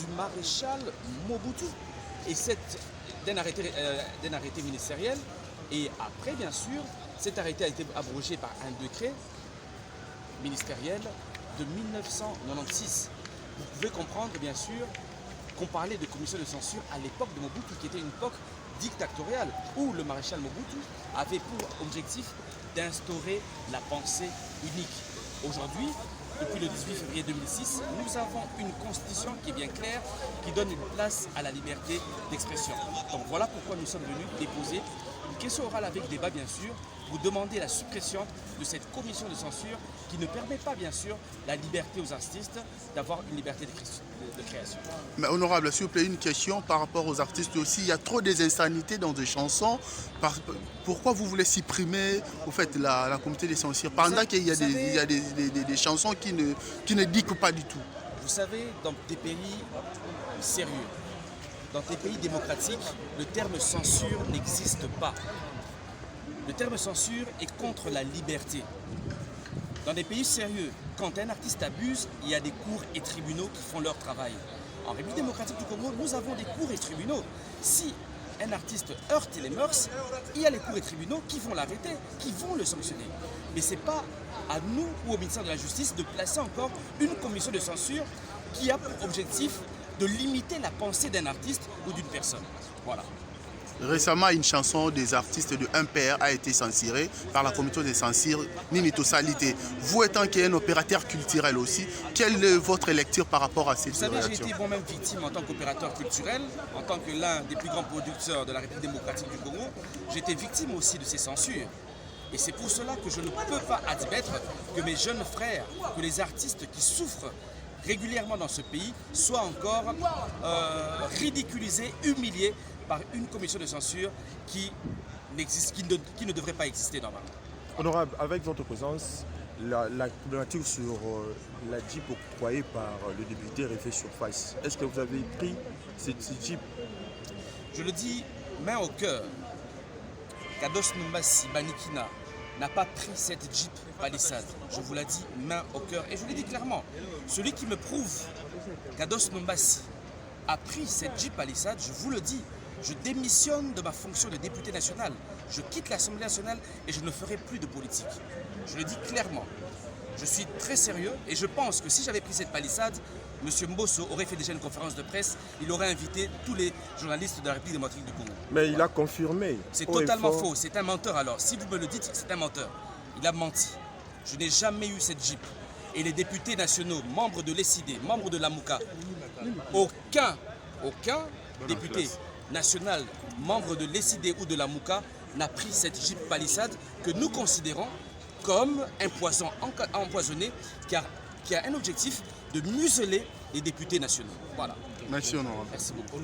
du maréchal Mobutu et d'un arrêté ministériel. Et après, bien sûr, cet arrêté a été abrogé par un décret ministériel de 1996. Vous pouvez comprendre, bien sûr, qu'on parlait de commission de censure à l'époque de Mobutu, qui était une époque dictatoriale, où le maréchal Mobutu avait pour objectif d'instaurer la pensée unique. Aujourd'hui, depuis le 18 février 2006, nous avons une constitution qui est bien claire, qui donne une place à la liberté d'expression. Donc voilà pourquoi nous sommes venus déposer une question orale avec débat, bien sûr, vous demandez la suppression de cette commission de censure qui ne permet pas, bien sûr, la liberté aux artistes d'avoir une liberté de création. Mais honorable, s'il vous plaît, une question par rapport aux artistes aussi. Il y a trop des insanités dans des chansons. Pourquoi vous voulez supprimer au fait, la comité de censure pendant qu'il y a des chansons qui ne dictent pas du tout? Vous savez, dans des pays sérieux, dans des pays démocratiques, le terme censure n'existe pas. Le terme censure est contre la liberté. Dans des pays sérieux, quand un artiste abuse, il y a des cours et tribunaux qui font leur travail. En République démocratique du Congo, nous avons des cours et tribunaux. Si un artiste heurte les mœurs, il y a les cours et tribunaux qui vont l'arrêter, qui vont le sanctionner. Mais ce n'est pas à nous ou au ministère de la Justice de placer encore une commission de censure qui a pour objectif de limiter la pensée d'un artiste ou d'une personne. Voilà. Récemment, une chanson des artistes de Un Père a été censurée par la commission de censure Ninitosalité. Vous étant un opérateur culturel aussi, quelle est votre lecture par rapport à cette réaction? Vous savez, j'ai été moi-même victime en tant qu'opérateur culturel, en tant que l'un des plus grands producteurs de la République démocratique du Congo. J'ai été victime aussi de ces censures. Et c'est pour cela que je ne peux pas admettre que mes jeunes frères, que les artistes qui souffrent régulièrement dans ce pays soient encore ridiculisés, humiliés par une commission de censure qui ne devrait pas exister normalement. Honorable, avec votre présence, la problématique sur la Jeep octroyée par le député refait surface. Est-ce que vous avez pris cette Jeep? Je le dis main au cœur, Kados Numbasi Banikina n'a pas pris cette Jeep Palisade. Je vous l'ai dit main au cœur et je l'ai dit clairement. Celui qui me prouve qu'Ados Numbasi a pris cette Jeep Palisade, je vous le dis, je démissionne de ma fonction de député national. Je quitte l'Assemblée nationale et je ne ferai plus de politique. Je le dis clairement. Je suis très sérieux et je pense que si j'avais pris cette palissade, M. Mbosso aurait fait déjà une conférence de presse, il aurait invité tous les journalistes de la République démocratique du Congo. Mais il a confirmé. C'est totalement faux, c'est un menteur alors. Si vous me le dites, c'est un menteur. Il a menti. Je n'ai jamais eu cette Jeep. Et les députés nationaux, membres de l'ECD, membres de l'AMUCA, aucun député national, membre de l'ECD ou de l'AMUCA n'a pris cette Jeep Palisade que nous considérons comme un poison empoisonné qui a un objectif de museler les députés nationaux. Voilà. Merci, honorable. Merci beaucoup.